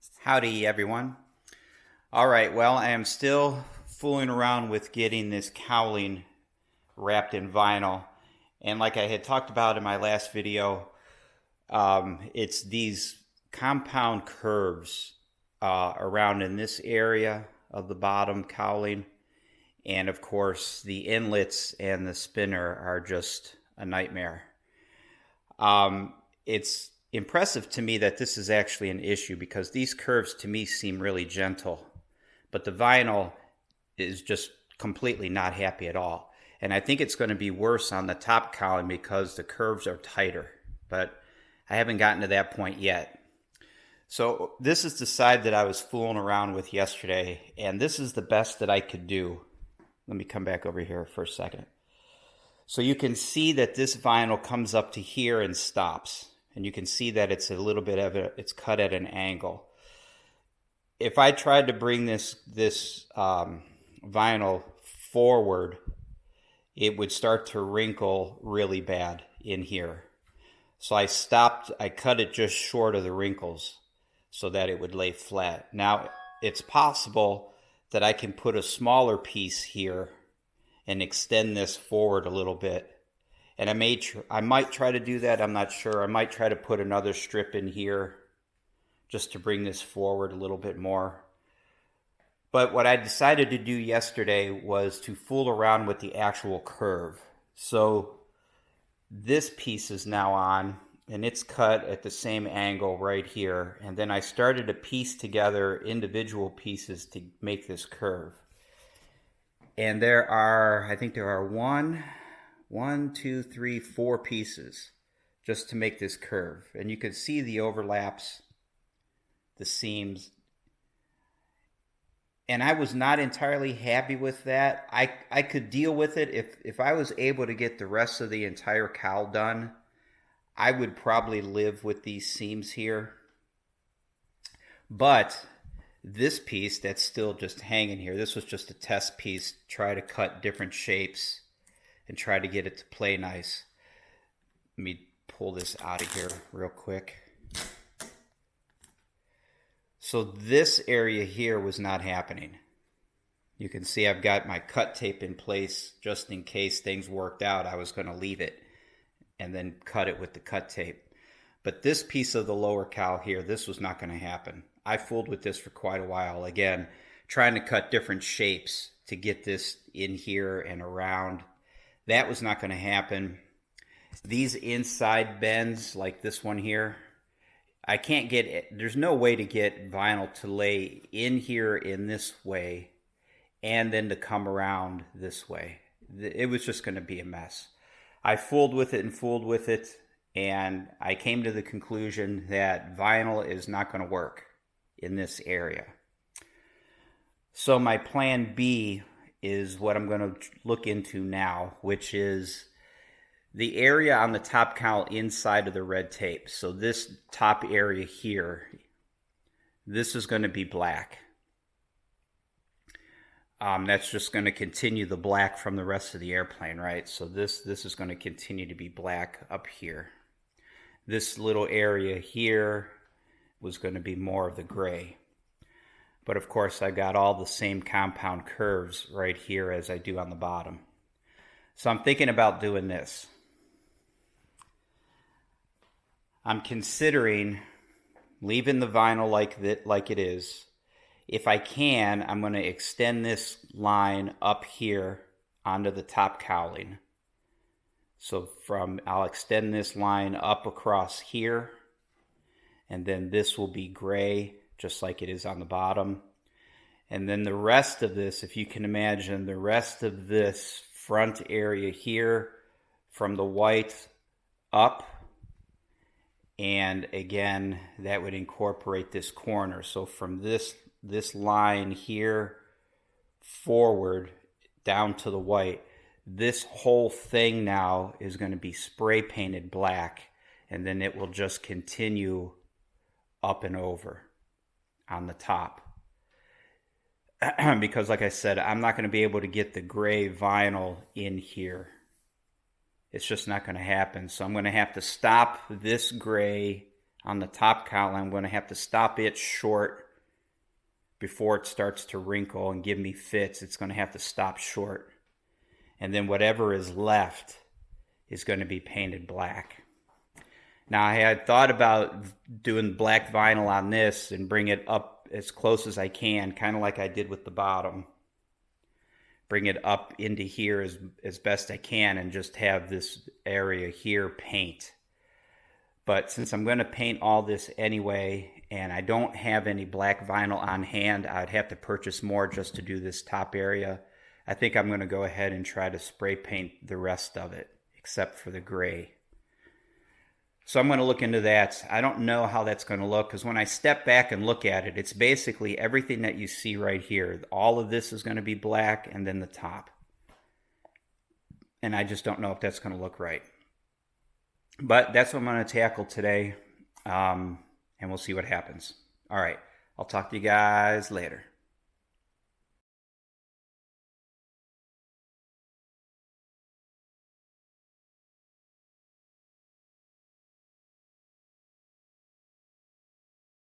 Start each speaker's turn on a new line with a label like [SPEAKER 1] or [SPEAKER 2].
[SPEAKER 1] Howdy, everyone. All right, well, I am still fooling around with getting this cowling wrapped in vinyl. And like I had talked about in my last video, it's these compound curves around in this area of the bottom cowling. And of course, the inlets and the spinner are just a nightmare. It's impressive to me that this is actually an issue because these curves to me seem really gentle, but the vinyl is just completely not happy at all. And I think it's going to be worse on the top cowling because the curves are tighter, but I haven't gotten to that point yet. So this is the side that I was fooling around with yesterday, and this is the best that I could do. Let me come back over here for a second. So you can see that this vinyl comes up to here and stops. And you can see that it's a little bit of it's cut at an angle. If I tried to bring this vinyl forward, it would start to wrinkle really bad in here. So I cut it just short of the wrinkles so that it would lay flat. Now, it's possible that I can put a smaller piece here and extend this forward a little bit. And I might try to do that. I'm not sure. I might try to put another strip in here just to bring this forward a little bit more. But what I decided to do yesterday was to fool around with the actual curve. So this piece is now on, and it's cut at the same angle right here. And then I started to piece together individual pieces to make this curve. And I think there are one, two, three, four pieces just to make this curve. And you can see the overlaps, the seams. And I was not entirely happy with that. I could deal with it if I was able to get the rest of the entire cowl done. I would probably live with these seams here. But this piece that's still just hanging here, this was just a test piece, try to cut different shapes and try to get it to play nice. Let me pull this out of here real quick. So this area here was not happening. You can see I've got my cut tape in place just in case things worked out. I was going to leave it and then cut it with the cut tape. But this piece of the lower cowl here, this was not going to happen. I fooled with this for quite a while. Again, trying to cut different shapes to get this in here and around. That was not going to happen. These inside bends, like this one here, I can't get it. There's no way to get vinyl to lay in here in this way and then to come around this way. It was just going to be a mess. I fooled with it and fooled with it, and I came to the conclusion that vinyl is not going to work in this area. So my plan B is what I'm going to look into now, which is the area on the top cowl inside of the red tape. So this top area here, this is going to be black. That's just going to continue the black from the rest of the airplane, right? So this is going to continue to be black up here. This little area here was going to be more of the gray. But of course, I got all the same compound curves right here as I do on the bottom. So I'm thinking about doing this. I'm considering leaving the vinyl like it is. If I can, I'm going to extend this line up here onto the top cowling. So I'll extend this line up across here, and then this will be gray, just like it is on the bottom. And then the rest of this, if you can imagine, the rest of this front area here, from the white up, and again, that would incorporate this corner. So from this line here forward down to the white, this whole thing now is going to be spray painted black, and then it will just continue up and over on the top. Because like I said, I'm not going to be able to get the gray vinyl in here. It's just not going to happen. So I'm going to have to stop this gray on the top cowling. I'm going to have to stop it short before it starts to wrinkle and give me fits. It's going to have to stop short. And then whatever is left is going to be painted black. Now, I had thought about doing black vinyl on this and bring it up as close as I can, kind of like I did with the bottom. Bring it up into here as best I can and just have this area here paint. But since I'm going to paint all this anyway, and I don't have any black vinyl on hand, I'd have to purchase more just to do this top area. I think I'm going to go ahead and try to spray paint the rest of it, except for the gray. So I'm going to look into that. I don't know how that's going to look, because when I step back and look at it, it's basically everything that you see right here. All of this is going to be black, and then the top. And I just don't know if that's going to look right. But that's what I'm going to tackle today, and we'll see what happens. All right, I'll talk to you guys later.